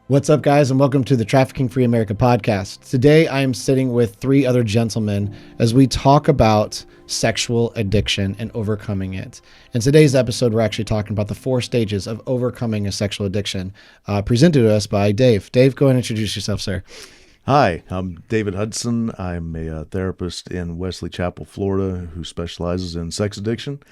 What's up, guys, and welcome to the Trafficking Free America podcast. Today, I am sitting with three other gentlemen as we talk about sexual addiction and overcoming it. In today's episode, we're actually talking about the 4 stages of overcoming a sexual addiction, presented to us by Dave. Dave, go ahead and introduce yourself, sir. Hi, I'm David Hudson. I'm a therapist in Wesley Chapel, Florida, who specializes in sex addiction.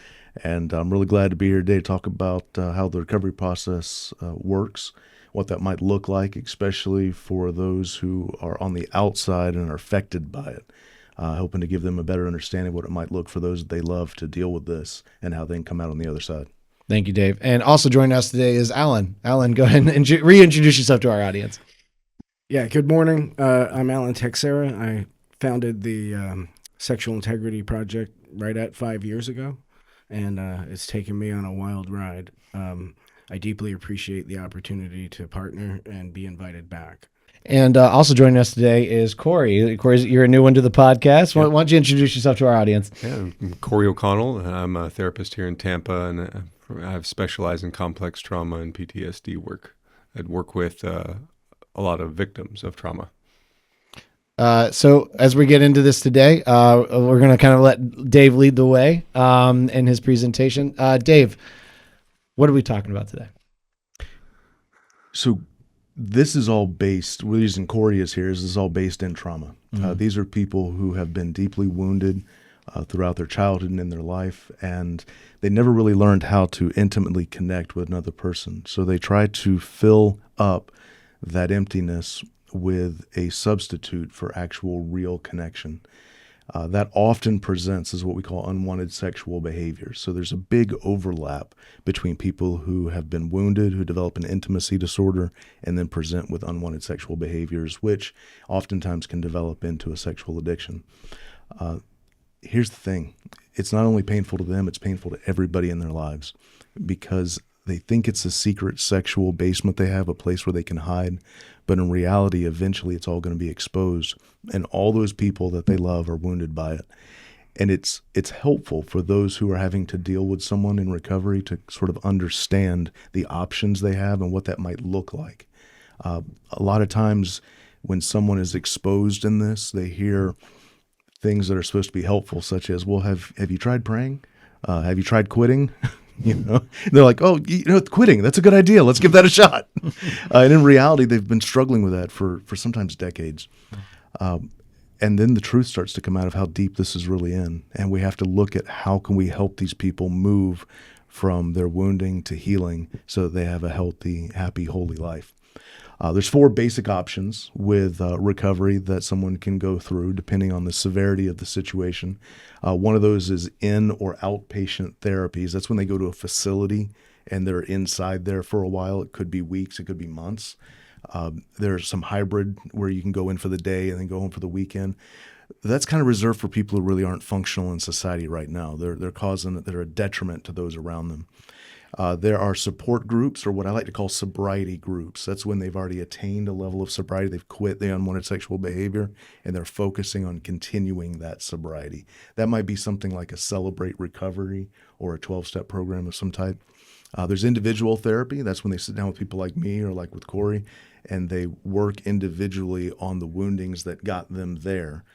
And I'm really glad to be here today to talk about how the recovery process works, what that might look like, especially for those who are on the outside and are affected by it. Hoping to give them a better understanding of what it might look for those that they love to deal with this and how they can come out on the other side. Thank you, Dave. And also joining us today is Alan. Alan, go ahead and reintroduce yourself to our audience. Yeah, good morning. I'm Alan Texera. I founded the Sexual Integrity Project right at 5 years ago, and it's taken me on a wild ride. I deeply appreciate the opportunity to partner and be invited back. And also joining us today is Corey. Corey, you're a new one to the podcast. Why don't you introduce yourself to our audience? Yeah, I'm Corey O'Connell. I'm a therapist here in Tampa, and I've specialized in complex trauma and PTSD work. I'd work with a lot of victims of trauma. So as we get into this today, we're going to kind of let Dave lead the way in his presentation. Dave, what are we talking about today? So this is all based, we're using Corey as here, this is all based in trauma. Mm-hmm. These are people who have been deeply wounded throughout their childhood and in their life, and they never really learned how to intimately connect with another person. So they try to fill up that emptiness with a substitute for actual real connection. That often presents as what we call unwanted sexual behavior. So there's a big overlap between people who have been wounded, who develop an intimacy disorder, and then present with unwanted sexual behaviors, which oftentimes can develop into a sexual addiction. Here's the thing. It's not only painful to them, it's painful to everybody in their lives because they think it's a secret sexual basement they have, a place where they can hide. But in reality, eventually it's all going to be exposed. And all those people that they love are wounded by it. And it's helpful for those who are having to deal with someone in recovery to sort of understand the options they have and what that might look like. A lot of times when someone is exposed in this, they hear things that are supposed to be helpful, such as, well, have you tried praying? Have you tried quitting? They're like, oh, quitting, that's a good idea. Let's give that a shot. And in reality, they've been struggling with that for sometimes decades. And then the truth starts to come out of how deep this is really in. And we have to look at how can we help these people move from their wounding to healing so that they have a healthy, happy, holy life. There's 4 basic options with recovery that someone can go through depending on the severity of the situation. One of those is in or outpatient therapies. That's when they go to a facility and they're inside there for a while. It could be weeks, it could be months. There's some hybrid where you can go in for the day and then go home for the weekend. That's kind of reserved for people who really aren't functional in society right now. They're a detriment to those around them. There are support groups, or what I like to call sobriety groups. That's when they've already attained a level of sobriety. They've quit the unwanted sexual behavior, and they're focusing on continuing that sobriety. That might be something like a Celebrate Recovery or a 12-step program of some type. There's individual therapy. That's when they sit down with people like me or like with Corey, and they work individually on the woundings that got them there.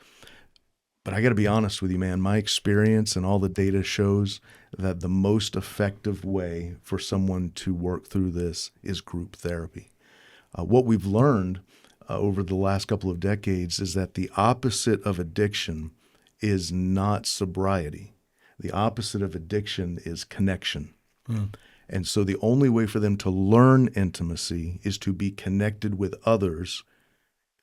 But I got to be honest with you, man, my experience and all the data shows that the most effective way for someone to work through this is group therapy. What we've learned over the last couple of decades is that the opposite of addiction is not sobriety. The opposite of addiction is connection. And so the only way for them to learn intimacy is to be connected with others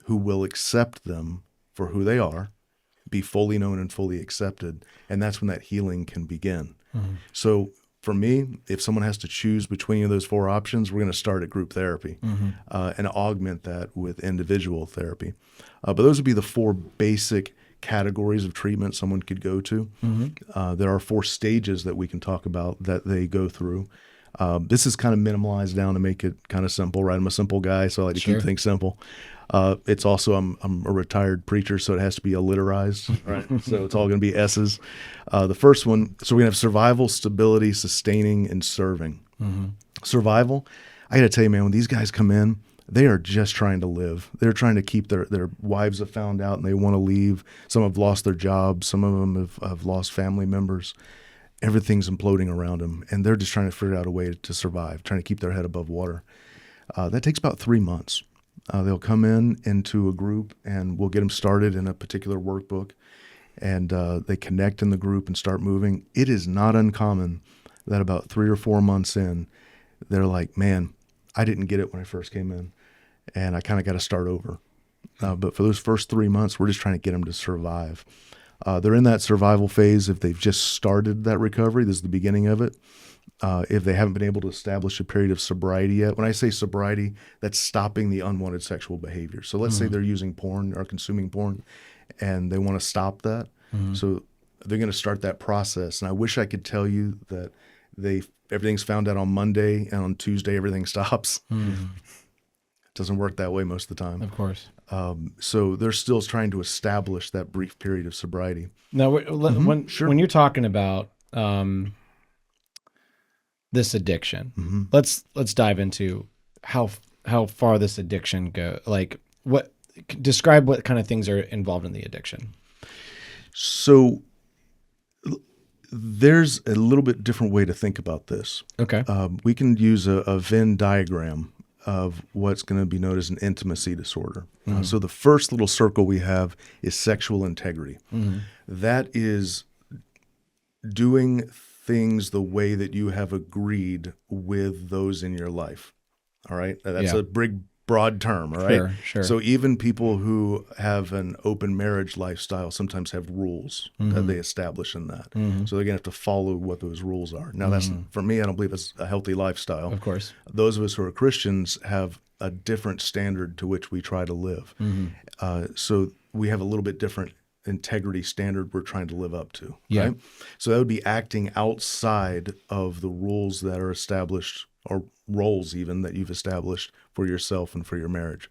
who will accept them for who they are, be fully known and fully accepted, and that's when that healing can begin. Mm-hmm. So for me, if someone has to choose between those 4 options, we're going to start at group therapy and augment that with individual therapy. But those would be the 4 basic categories of treatment someone could go to. There are 4 stages that we can talk about that they go through. This is kind of minimalized down to make it kind of simple, right? I'm a simple guy, so I like to keep things simple. It's also, I'm a retired preacher, so it has to be alliterized, right? So it's all going to be S's. The first one, so we're going to have survival, stability, sustaining, and serving. Survival, I got to tell you, man, when these guys come in, they are just trying to live. They're trying to keep their wives have found out and they want to leave. Some have lost their jobs. Some of them have lost family members. Everything's imploding around them, and they're just trying to figure out a way to survive, trying to keep their head above water. That takes about 3 months. They'll come into a group, and we'll get them started in a particular workbook, and they connect in the group and start moving. It is not uncommon that about 3 or 4 months in, they're like, man, I didn't get it when I first came in, and I kind of got to start over. But for those first 3 months, we're just trying to get them to survive. They're in that survival phase. If they've just started that recovery, this is the beginning of it. If they haven't been able to establish a period of sobriety yet. When I say sobriety, that's stopping the unwanted sexual behavior. So let's say they're using porn or consuming porn, and they want to stop that. So they're going to start that process. And I wish I could tell you that everything's found out on Monday, and on Tuesday everything stops. It doesn't work that way most of the time. Of course. So they're still trying to establish that brief period of sobriety. Now, when you're talking about this addiction, let's dive into how far this addiction go. Like, describe what kind of things are involved in the addiction. So there's a little bit different way to think about this. Okay. We can use a Venn diagram of what's going to be known as an intimacy disorder. So the first little circle we have is sexual integrity. That is doing things the way that you have agreed with those in your life. All right? That's a big, broad term, all right? Sure. So even people who have an open marriage lifestyle sometimes have rules that they establish in that. So they're going to have to follow what those rules are. Now, that's, for me, I don't believe it's a healthy lifestyle. Of course. Those of us who are Christians have a different standard to which we try to live. So we have a little bit different integrity standard we're trying to live up to. Yeah. Right? So that would be acting outside of the rules that are established, or roles even that you've established for yourself and for your marriage.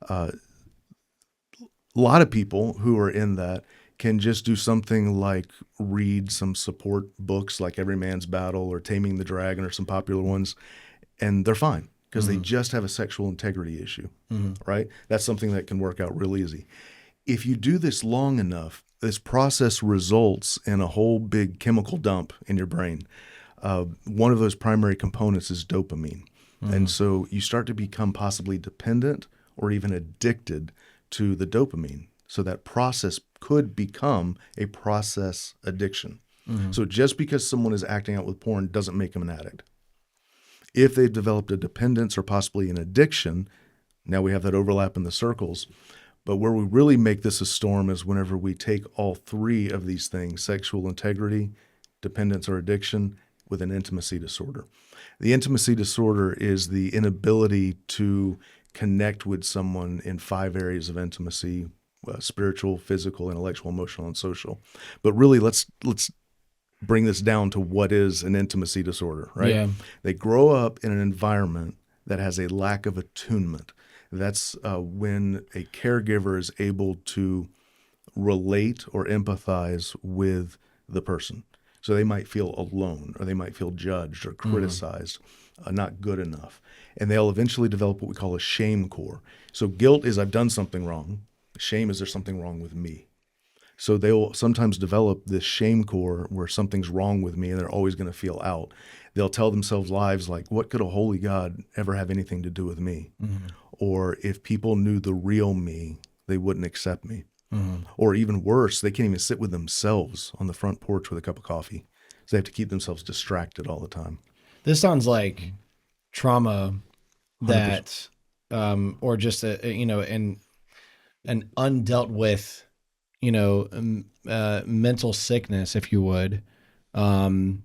A lot of people who are in that can just do something like read some support books like Every Man's Battle or Taming the Dragon or some popular ones, and they're fine because they just have a sexual integrity issue, right? That's something that can work out real easy. If you do this long enough, this process results in a whole big chemical dump in your brain. One of those primary components is dopamine. And so you start to become possibly dependent or even addicted to the dopamine. So that process could become a process addiction. So just because someone is acting out with porn doesn't make them an addict. If they've developed a dependence or possibly an addiction, now we have that overlap in the circles. But where we really make this a storm is whenever we take all three of these things, sexual integrity, dependence or addiction, with an intimacy disorder. The intimacy disorder is the inability to connect with someone in 5 areas of intimacy: spiritual, physical, intellectual, emotional, and social. But really, let's bring this down to what is an intimacy disorder, right? Yeah. They grow up in an environment that has a lack of attunement. That's when a caregiver is able to relate or empathize with the person. So they might feel alone, or they might feel judged or criticized, not good enough. And they'll eventually develop what we call a shame core. So guilt is, I've done something wrong. Shame is, there's something wrong with me. So they'll sometimes develop this shame core where something's wrong with me and they're always going to feel out. They'll tell themselves lies like, what could a holy God ever have anything to do with me? Or if people knew the real me, they wouldn't accept me. Or even worse, they can't even sit with themselves on the front porch with a cup of coffee. So they have to keep themselves distracted all the time. This sounds like trauma that, or just an undealt with, mental sickness, if you would, for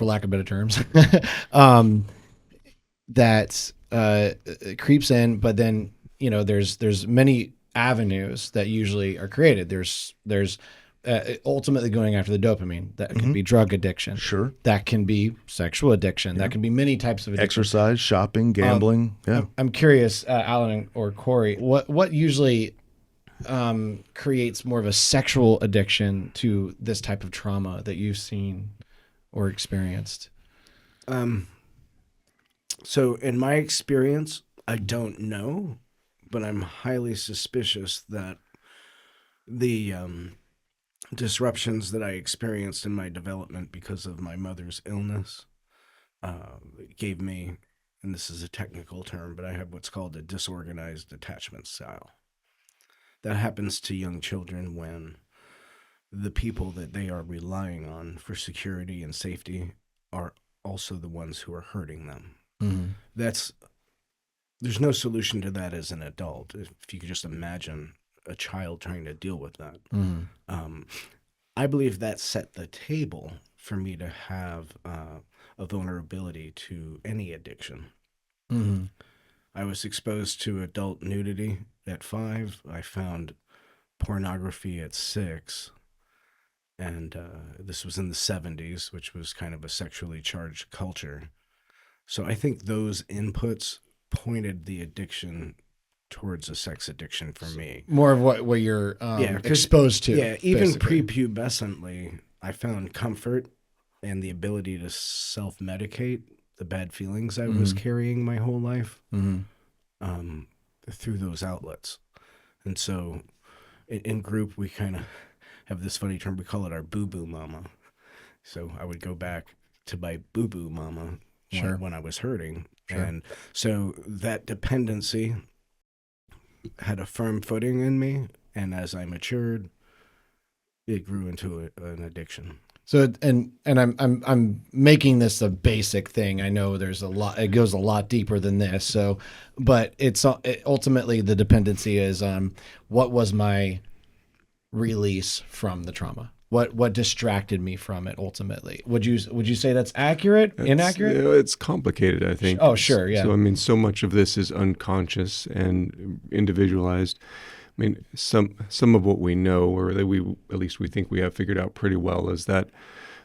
lack of better terms, that creeps in. But then, there's many avenues that usually are created. There's ultimately going after the dopamine. That can be drug addiction. Sure. That can be sexual addiction. That can be many types of addiction. Exercise, shopping, gambling. I'm curious, Alan or Corey, what usually creates more of a sexual addiction to this type of trauma that you've seen or experienced? So in my experience, I don't know, but I'm highly suspicious that the disruptions that I experienced in my development because of my mother's illness gave me, and this is a technical term, but I have what's called a disorganized attachment style. That happens to young children when the people that they are relying on for security and safety are also the ones who are hurting them. Mm-hmm. There's no solution to that as an adult. If you could just imagine a child trying to deal with that. Mm-hmm. I believe that set the table for me to have a vulnerability to any addiction. Mm-hmm. I was exposed to adult nudity at 5. I found pornography at 6. And this was in the 70s, which was kind of a sexually charged culture. So I think those inputs pointed the addiction towards a sex addiction for me. More of what you're exposed to. Yeah, even basically. prepubescently, I found comfort and the ability to self-medicate the bad feelings I was carrying my whole life through those outlets. And so in group, we kind of have this funny term. We call it our boo-boo mama. So I would go back to my boo-boo mama when I was hurting. Sure. And so that dependency had a firm footing in me. And as I matured, it grew into an addiction. So and I'm making this a basic thing. I know there's a lot. It goes a lot deeper than this. So, but ultimately the dependency is what was my release from the trauma? What distracted me from it ultimately? Would you say that's accurate? Inaccurate? It's complicated, I think. Oh, sure, yeah. So I mean, so much of this is unconscious and individualized. I mean, some of what we know, or that at least we think we have figured out pretty well, is that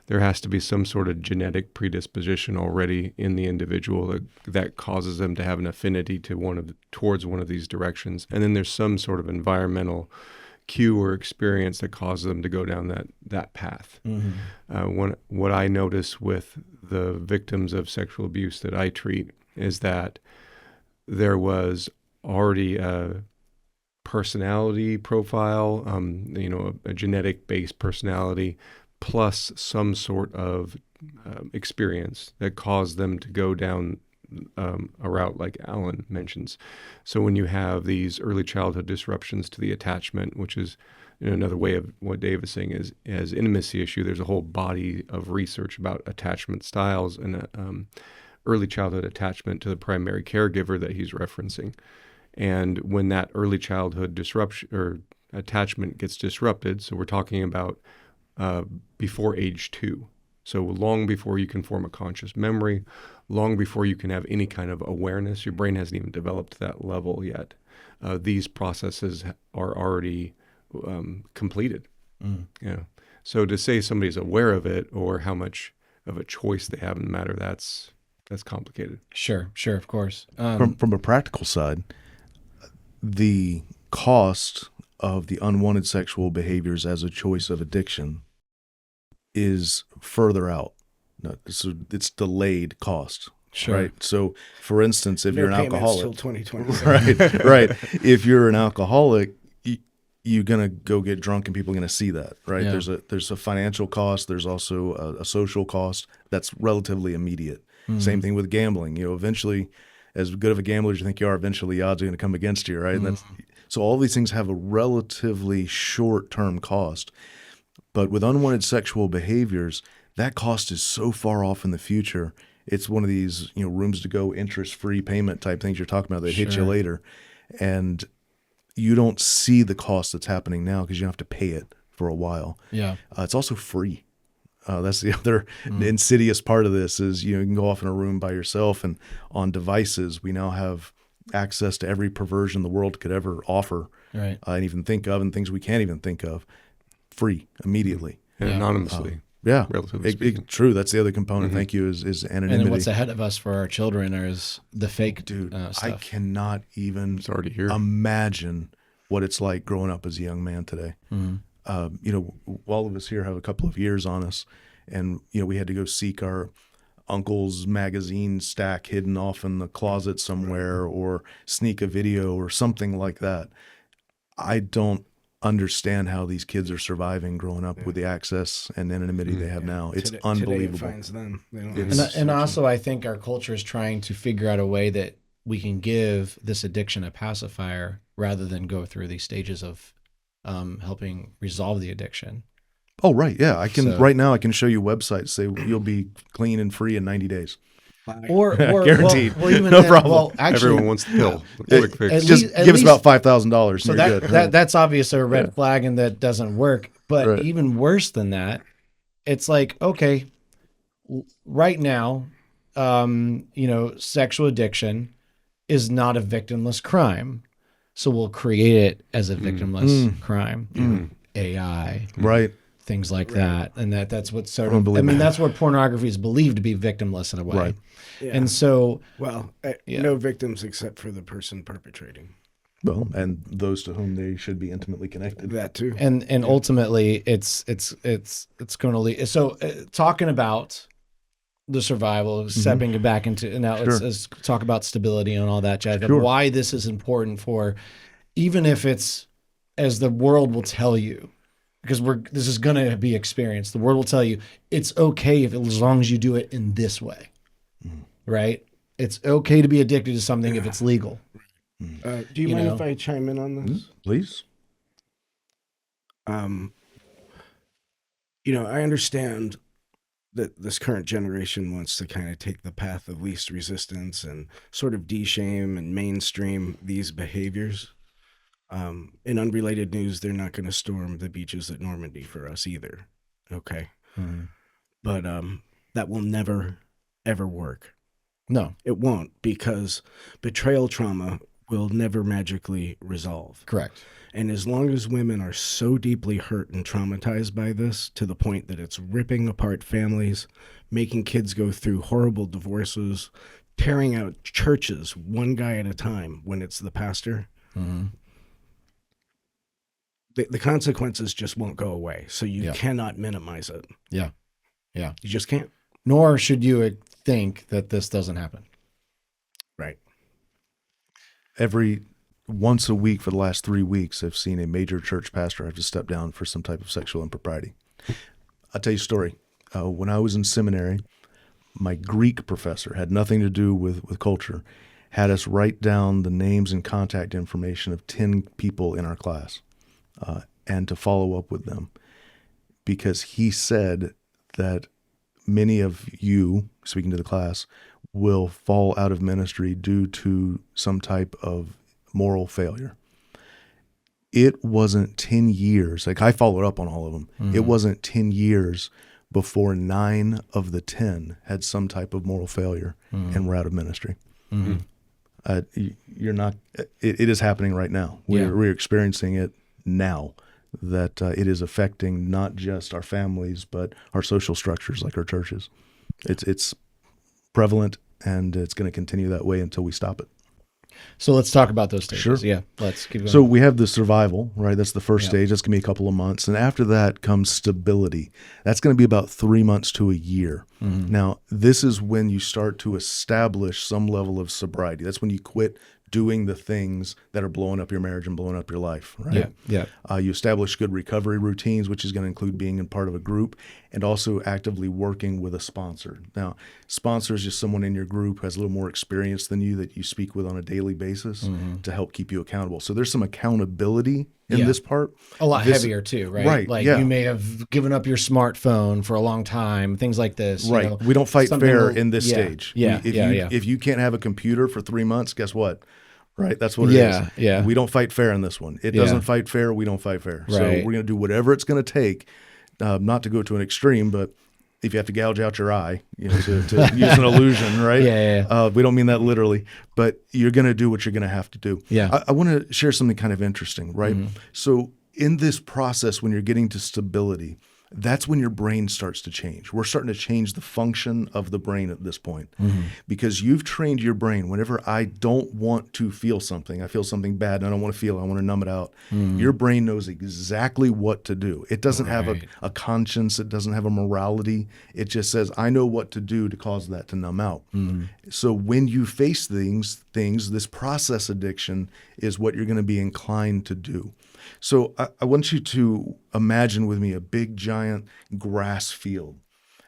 there has to be some sort of genetic predisposition already in the individual that causes them to have an affinity towards one of these directions, and then there's some sort of environmental cue or experience that causes them to go down that path. Mm-hmm. What I notice with the victims of sexual abuse that I treat is that there was already a personality profile, a genetic-based personality, plus some sort of experience that caused them to go down a route like Alan mentions. So when you have these early childhood disruptions to the attachment, which is another way of what Dave is saying is as intimacy issue, there's a whole body of research about attachment styles and early childhood attachment to the primary caregiver that he's referencing. And when that early childhood disruption or attachment gets disrupted, so we're talking about before age 2. So long before you can form a conscious memory, long before you can have any kind of awareness, your brain hasn't even developed to that level yet. These processes are already completed. So to say somebody's aware of it or how much of a choice they have in the matter, that's complicated. Sure, of course. From a practical side, the cost of the unwanted sexual behaviors as a choice of addiction is further out. No, so it's delayed cost. Sure. Right. So, for instance, if No you're an payments alcoholic, till 2027. right. If you're an alcoholic, you're gonna go get drunk, and people are gonna see that. Right. Yeah. There's a financial cost. There's also a social cost that's relatively immediate. Mm-hmm. Same thing with gambling. Eventually, as good of a gambler as you think you are, eventually the odds are going to come against you, right? And so all these things have a relatively short-term cost. But with unwanted sexual behaviors, that cost is so far off in the future. It's one of these, rooms to go, interest-free payment type things you're talking about that hit you later. And you don't see the cost that's happening now because you don't have to pay it for a while. Yeah. It's also free. That's the other insidious part of this is, you can go off in a room by yourself, and on devices, we now have access to every perversion the world could ever offer, right? And even think of, and things we can't even think of, free immediately. And anonymously. Yeah, relatively speaking. True. That's the other component. Thank you. Is anonymity. And then what's ahead of us for our children is the fake stuff. I cannot even It's already here. imagine what it's like growing up as a young man today. All of us here have a couple of years on us, and we had to go seek our uncle's magazine stack hidden off in the closet somewhere, or sneak a video or something like that. I don't understand how these kids are surviving growing up with the access and anonymity they have now. It's unbelievable. Today it finds them. They don't It have is. And also, I think our culture is trying to figure out a way that we can give this addiction a pacifier rather than go through these stages of helping resolve the addiction. Oh, right. Yeah. I can, So- right now, I can show you websites say you'll be clean and free in 90 days. Or Guaranteed. Well, even No then, problem. Well, actually, Everyone wants the pill. Quick fix. at Just least- at give us least- about $5,000. so and you're good. that's obviously a red flag and that doesn't work. But Right. even worse than that, it's like, okay, right now, sexual addiction is not a victimless crime. So we'll create it as a victimless crime. AI, Right. things like that. And that's what sort of, I Unbelievable. mean, that's what pornography is believed to be, victimless in a way. Right. Yeah. And so, Well, Yeah. no victims except for the person perpetrating. Well, and those to whom they should be intimately connected. That too. and ultimately it's going to lead. So talking about the survival, stepping it back into, now let's talk about stability and all that, Chad, Sure. why this is important for, even if it's, as the world will tell you, because this is going to be experienced. The world will tell you it's okay as long as you do it in this way, right? It's okay to be addicted to something if it's legal. Do you You mind know. if I chime in on this? Please. I understand that this current generation wants to kind of take the path of least resistance and sort of de-shame and mainstream these behaviors. In unrelated news, they're not going to storm the beaches at Normandy for us either. Okay. But that will never, ever work. No, It won't, because betrayal trauma will never magically resolve. correct. And as long as women are so deeply hurt and traumatized by this to the point that it's ripping apart families, making kids go through horrible divorces, tearing out churches one guy at a time when it's the pastor, the consequences just won't go away. So you cannot minimize it. Yeah. Yeah. You just can't. Nor should you think that this doesn't happen. Right. Once a week for the last 3 weeks, I've seen a major church pastor have to step down for some type of sexual impropriety. I'll tell you a story. When I was in seminary, my Greek professor, had nothing to do with culture, had us write down the names and contact information of 10 people in our class and to follow up with them, because he said that many of you, speaking to the class, will fall out of ministry due to some type of moral failure. It wasn't 10 years. Like, I followed up on all of them. It wasn't 10 years before 9 of the 10 had some type of moral failure and were out of ministry. You're not, it is happening right now. We're experiencing it now, that it is affecting not just our families, but our social structures like our churches. It's prevalent, and it's going to continue that way until we stop it. So let's talk about those stages. Sure. Yeah, let's keep going. So we have the survival, right? That's the first stage. That's going to be a couple of months. And after that comes stability. That's going to be about 3 months to a year. Now, this is when you start to establish some level of sobriety. That's when you quit doing the things that are blowing up your marriage and blowing up your life, right? Yeah. You establish good recovery routines, which is going to include being in part of a group and also actively working with a sponsor. Now, sponsor is just someone in your group who has a little more experience than you that you speak with on a daily basis to help keep you accountable. So there's some accountability in this part. A lot This- heavier too, right? Right, Like yeah. you may have given up your smartphone for a long time, things like this. you Right. know, We don't fight something fair will- in this yeah, stage. Yeah. If you can't have a computer for 3 months, guess what? Right. That's what it is. Yeah. We don't fight fair in this one. It doesn't fight fair. We don't fight fair. So Right. we're going to do whatever it's going to take, not to go to an extreme, but if you have to gouge out your eye, to use an illusion, right? Yeah. We don't mean that literally, but you're going to do what you're going to have to do. Yeah. I want to share something kind of interesting, right? So in this process, when you're getting to stability, that's when your brain starts to change. We're starting to change the function of the brain at this point because you've trained your brain. Whenever I don't want to feel something, I feel something bad and I don't want to feel it, I want to numb it out. Your brain knows exactly what to do. It doesn't have a conscience. It doesn't have a morality. It just says, I know what to do to cause that to numb out. So when you face things, this process addiction is what you're going to be inclined to do. So I want you to imagine with me a big, giant grass field,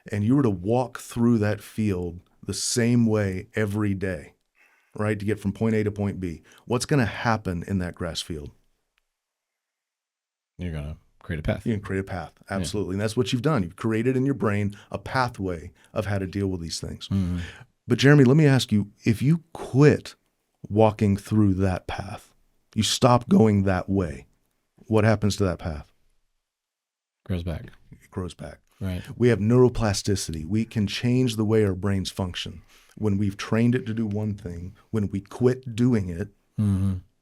and you were to walk through that field the same way every day, right, to get from point A to point B. What's going to happen in that grass field? You're going to create a path. You can create a path, absolutely. And that's what you've done. You've created in your brain a pathway of how to deal with these things. But Jeremy, let me ask you, if you quit walking through that path, you stop going that way, what happens to that path? Grows back. It grows back. Right. We have neuroplasticity. We can change the way our brains function. When we've trained it to do one thing, when we quit doing it,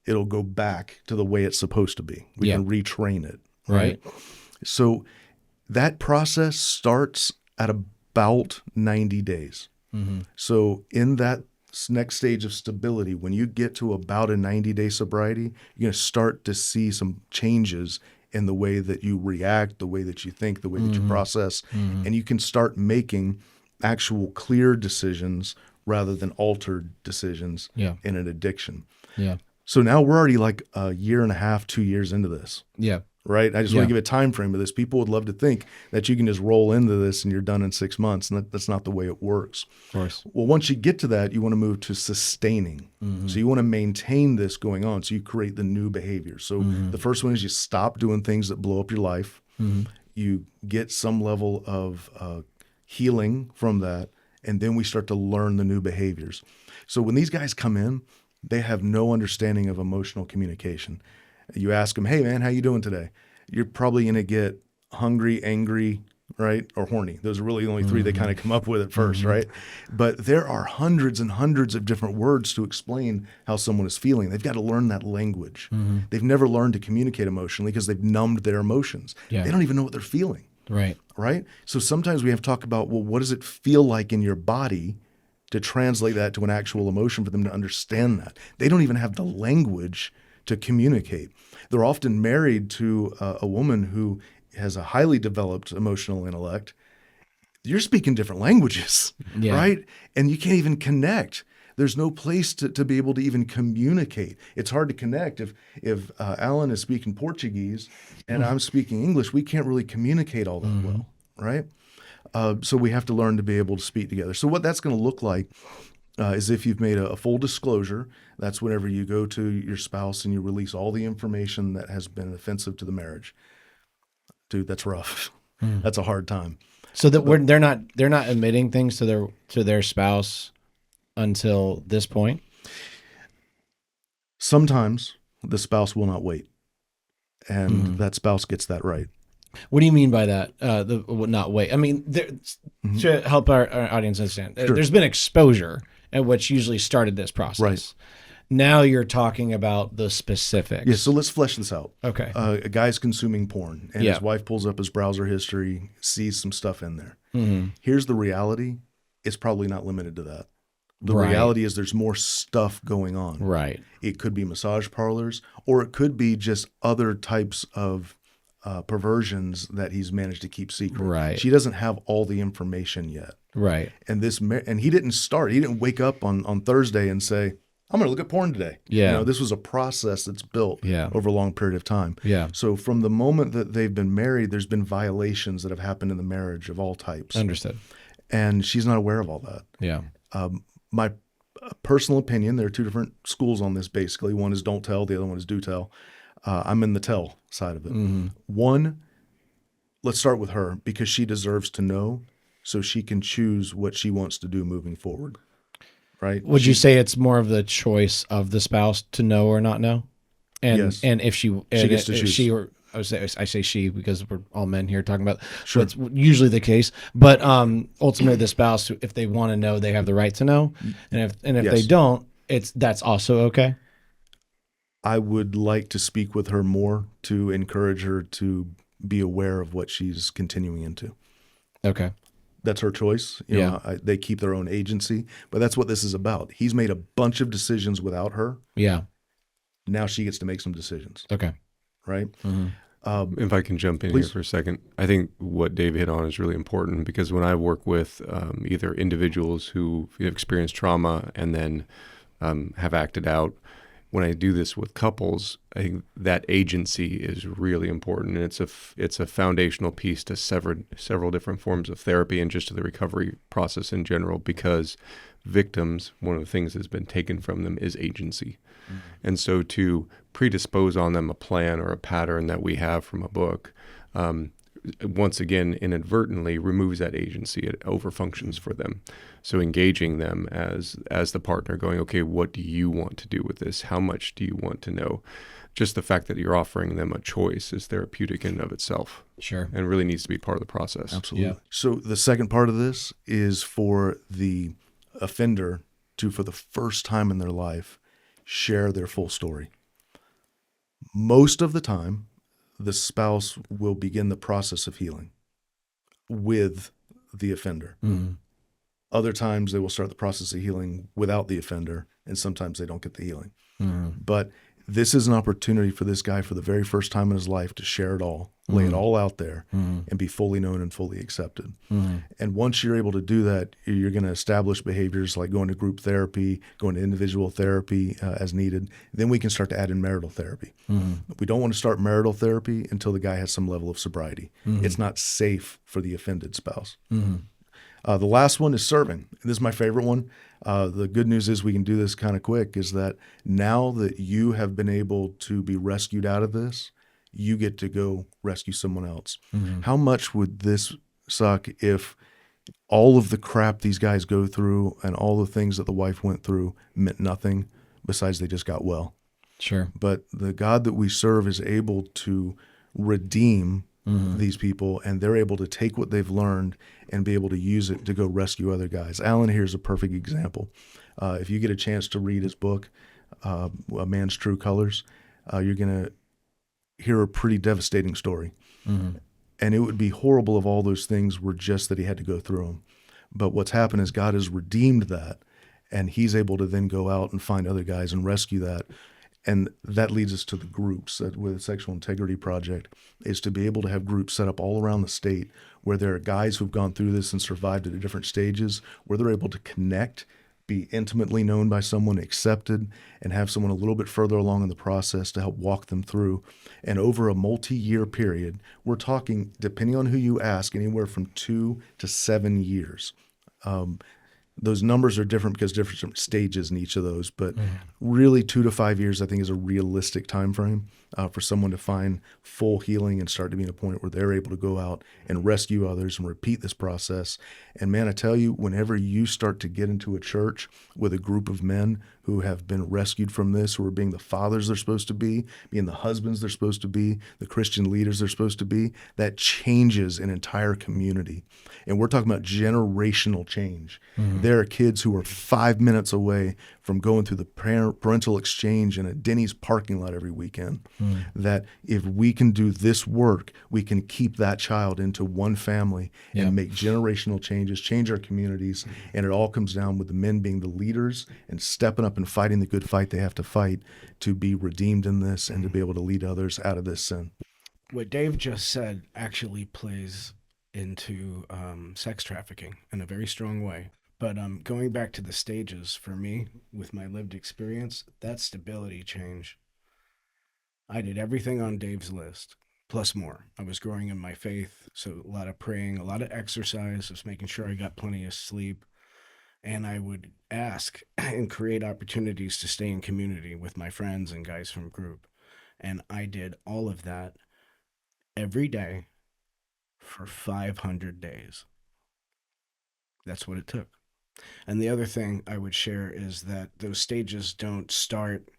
it'll go back to the way it's supposed to be. We can retrain it. Right. So that process starts at about 90 days. So in that next stage of stability, when you get to about a 90-day sobriety, you're going to start to see some changes in the way that you react, the way that you think, the way that you process, and you can start making actual clear decisions rather than altered decisions in an addiction. Yeah. So now we're already like a year and a half, 2 years into this. Yeah. Right? I just want to give a time frame of this. People would love to think that you can just roll into this and you're done in 6 months, and that's not the way it works. Of course. Well, once you get to that, you want to move to sustaining. So you want to maintain this going on. So you create the new behaviors. So the first one is you stop doing things that blow up your life. You get some level of healing from that, and then we start to learn the new behaviors. So when these guys come in, they have no understanding of emotional communication. You ask them, hey, man, how you doing today? You're probably going to get hungry, angry, right, or horny. Those are really the only three they kind of come up with at first, right? But there are hundreds and hundreds of different words to explain how someone is feeling. They've got to learn that language. They've never learned to communicate emotionally because they've numbed their emotions. Yeah. They don't even know what they're feeling. Right? So sometimes we have to talk about, well, what does it feel like in your body to translate that to an actual emotion for them to understand that? They don't even have the language to communicate. They're often married to a woman who has a highly developed emotional intellect. You're speaking different languages, right? And you can't even connect. There's no place to be able to even communicate. It's hard to connect. If Alan is speaking Portuguese and I'm speaking English, we can't really communicate all that well, right? So we have to learn to be able to speak together. So what that's going to look like is if you've made a full disclosure. That's whenever you go to your spouse and you release all the information that has been offensive to the marriage. Dude, that's rough. That's a hard time. So that they're not admitting things to their spouse until this point. Sometimes the spouse will not wait, and that spouse gets that right. What do you mean by that? Not wait. I mean, to help our audience understand, there's been exposure, at which usually started this process. Right. Now you're talking about the specifics. Yeah, so let's flesh this out. Okay. A guy's consuming porn, and his wife pulls up his browser history, sees some stuff in there. Here's the reality. It's probably not limited to that. The reality is there's more stuff going on. Right. It could be massage parlors, or it could be just other types of perversions that he's managed to keep secret. Right. She doesn't have all the information yet. Right. And he didn't wake up on Thursday and say, I'm going to look at porn today. Yeah. This was a process that's built Yeah. over a long period of time. Yeah. So from the moment that they've been married, there's been violations that have happened in the marriage of all types. Understood. And she's not aware of all that. Yeah. My personal opinion, there are two different schools on this basically. One is don't tell, the other one is do tell. I'm in the tell side of it. One, let's start with her because she deserves to know so she can choose what she wants to do moving forward. Right? Would you say it's more of the choice of the spouse to know or not know? And Yes. and if she gets to if choose. she or I say she because we're all men here talking about Sure. that's usually the case. But ultimately the spouse, if they want to know, they have the right to know. And if Yes. they don't, that's also okay. I would like to speak with her more to encourage her to be aware of what she's continuing into. Okay. That's her choice. They keep their own agency, but that's what this is about. He's made a bunch of decisions without her. Yeah. Now she gets to make some decisions, Okay. right? If I can jump in Please. here for a second, I think what Dave hit on is really important, because when I work with either individuals who have experienced trauma and then have acted out, when I do this with couples, I think that agency is really important, and it's a foundational piece to several different forms of therapy and just to the recovery process in general. Because victims, one of the things that's been taken from them is agency. And so to predispose on them a plan or a pattern that we have from a book, once again, inadvertently removes that agency. It overfunctions for them. So engaging them as the partner, going, okay, what do you want to do with this? How much do you want to know? Just the fact that you're offering them a choice is therapeutic in and of itself. Sure. And really needs to be part of the process. Absolutely. Yeah. So the second part of this is for the offender to, for the first time in their life, share their full story. Most of the time, the spouse will begin the process of healing with the offender. Mm-hmm. Other times, they will start the process of healing without the offender, and sometimes they don't get the healing. Mm-hmm. But this is an opportunity for this guy for the very first time in his life to share it all, lay it all out there, and be fully known and fully accepted. And once you're able to do that, you're going to establish behaviors like going to group therapy, going to individual therapy as needed. Then we can start to add in marital therapy. We don't want to start marital therapy until the guy has some level of sobriety. It's not safe for the offended spouse. The last one is serving. This is my favorite one. The good news is we can do this kind of quick, is that now that you have been able to be rescued out of this, you get to go rescue someone else. How much would this suck if all of the crap these guys go through and all the things that the wife went through meant nothing besides they just got well? Sure. But the God that we serve is able to redeem these people, and they're able to take what they've learned and be able to use it to go rescue other guys. Alan here's a perfect example. If you get a chance to read his book, A Man's True Colors, you're going to hear a pretty devastating story. And it would be horrible if all those things were just that he had to go through them. But what's happened is God has redeemed that, and he's able to then go out and find other guys and rescue that. And that leads us to the groups that with the Sexual Integrity Project, is to be able to have groups set up all around the state where there are guys who've gone through this and survived at different stages, where they're able to connect, be intimately known by someone, accepted, and have someone a little bit further along in the process to help walk them through. And over a multi-year period, we're talking, depending on who you ask, anywhere from 2 to 7 years. Those numbers are different because different stages in each of those, but really 2 to 5 years, I think, is a realistic time frame for someone to find full healing and start to be in a point where they're able to go out and rescue others and repeat this process. And man, I tell you, whenever you start to get into a church with a group of men who have been rescued from this, who are being the fathers they're supposed to be, being the husbands they're supposed to be, the Christian leaders they're supposed to be, that changes an entire community. And we're talking about generational change. There are kids who are 5 minutes away from going through the parental exchange in a Denny's parking lot every weekend. That if we can do this work, we can keep that child into one family and make generational changes, change our communities. And it all comes down with the men being the leaders and stepping up and fighting the good fight they have to fight to be redeemed in this and to be able to lead others out of this sin. What Dave just said actually plays into sex trafficking in a very strong way. But going back to the stages, for me, with my lived experience, that stability change, I did everything on Dave's list, plus more. I was growing in my faith, so a lot of praying, a lot of exercise, just making sure I got plenty of sleep. And I would ask and create opportunities to stay in community with my friends and guys from group. And I did all of that every day for 500 days. That's what it took. And the other thing I would share is that those stages don't start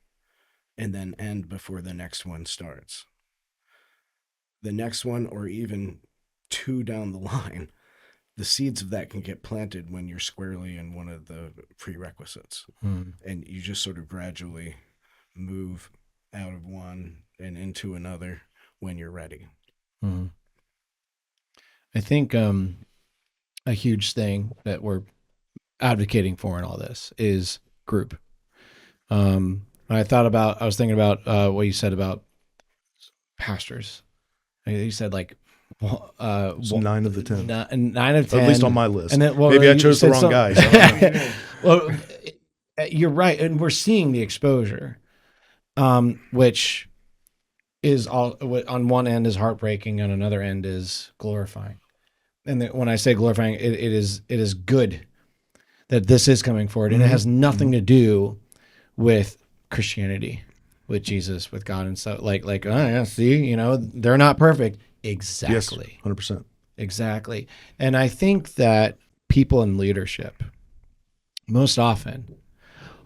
and then end before the next one starts. The next one, or even 2 down the line, the seeds of that can get planted when you're squarely in one of the prerequisites. And you just sort of gradually move out of one and into another when you're ready. Mhm. I think a huge thing that we're advocating for in all this is group. I was thinking about what you said about pastors. You said like, It's 9 of the 10. 9 of 10, At least on my list. and then well, Maybe I you chose the said wrong some- guy. So I don't know. Well, you're right, and we're seeing the exposure, which is all on one end is heartbreaking, on another end is glorifying. And when I say glorifying, it is good that this is coming forward, and it has nothing to do with Christianity, with Jesus, with God, and so like oh yeah, see, they're not perfect. Exactly. Yes, 100%. Exactly. And I think that people in leadership most often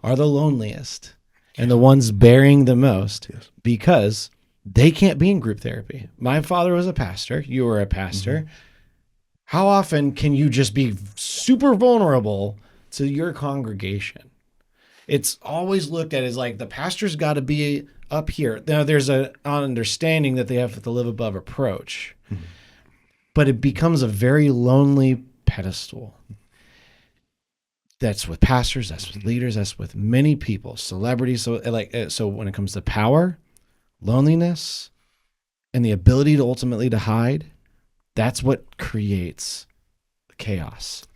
are the loneliest and the ones bearing the most because they can't be in group therapy. My father was a pastor. You were a pastor. How often can you just be super vulnerable to your congregation? It's always looked at as like the pastor's got to be up here. Now, there's an understanding that they have to live above reproach, but it becomes a very lonely pedestal. That's with pastors, that's with leaders, that's with many people, celebrities. So when it comes to power, loneliness, and the ability to ultimately to hide, that's what creates chaos.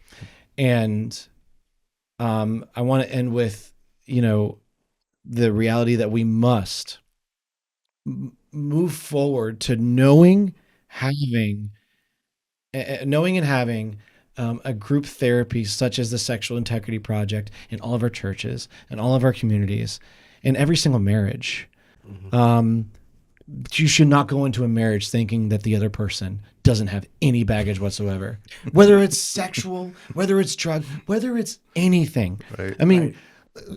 And I want to end with, the reality that we must move forward to knowing and having a group therapy such as the Sexual Integrity Project in all of our churches and all of our communities, in every single marriage. You should not go into a marriage thinking that the other person doesn't have any baggage whatsoever, whether it's sexual, whether it's drug, whether it's anything. Right. I mean,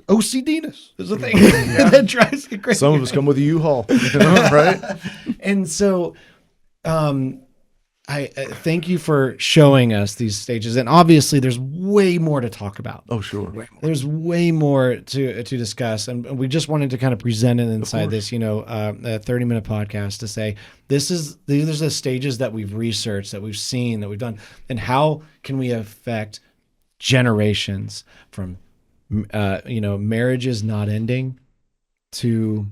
OCDness is a thing that drives me crazy. Some of us come with a U-Haul, right? And so, I thank you for showing us these stages. And obviously, there's way more to talk about. Oh, sure. There's way more to discuss, and we just wanted to kind of present it inside this, a 30-minute podcast to say these are the stages that we've researched, that we've seen, that we've done, and how can we affect generations from, marriages not ending to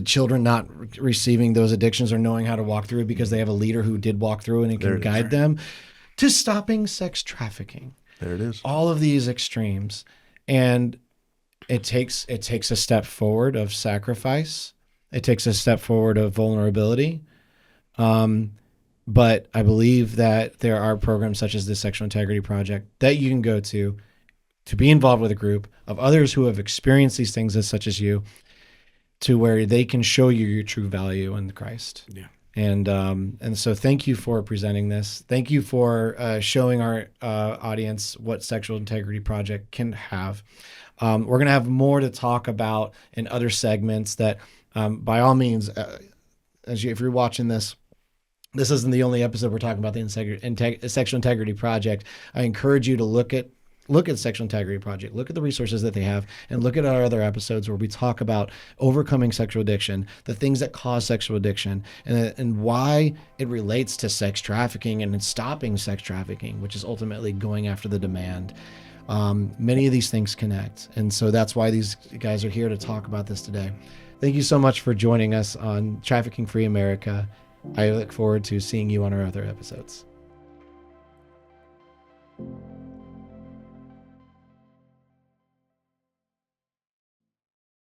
children not receiving those addictions or knowing how to walk through it because they have a leader who did walk through it and can guide them, to stopping sex trafficking. There it is. All of these extremes. And it takes a step forward of sacrifice. It takes a step forward of vulnerability. But I believe that there are programs such as the Sexual Integrity Project that you can go to be involved with a group of others who have experienced these things such as you, to where they can show you your true value in Christ. Yeah. And so thank you for presenting this. Thank you for showing our audience what Sexual Integrity Project can have. We're going to have more to talk about in other segments that, by all means, if you're watching this isn't the only episode we're talking about the Sexual Integrity Project. I encourage you to look at Sexual Integrity Project, look at the resources that they have, and look at our other episodes where we talk about overcoming sexual addiction, the things that cause sexual addiction, and why it relates to sex trafficking and stopping sex trafficking, which is ultimately going after the demand. Many of these things connect, and so that's why these guys are here to talk about this today. Thank you so much for joining us on Trafficking Free America. I look forward to seeing you on our other episodes.